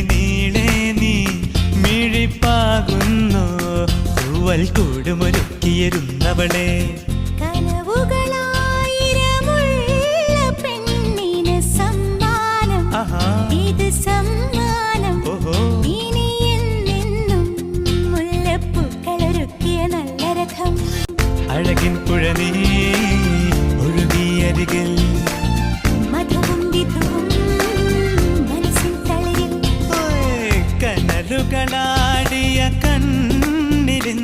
നീളെ നീ മിഴിപ്പാകുന്നു തൂവൽ കൂടുമൊരുക്കിയിരുന്നവളെ കനവുകളായിരമുള്ള പെണ്ണിന് സമ്മാനം ഇത് സമ്മാനം ഇനി എന്നെന്നും മുല്ലപ്പൂക്കളൊരുക്കിയ നല്ല രഥം അഴകിൻ പുഴ നീ ഒഴുകിയരികിൽ മധുവും വിധുവും മനസ്സിൻ തളിരിൽ കനലുകളാടിയ കണ്ണിലിന്തൊരു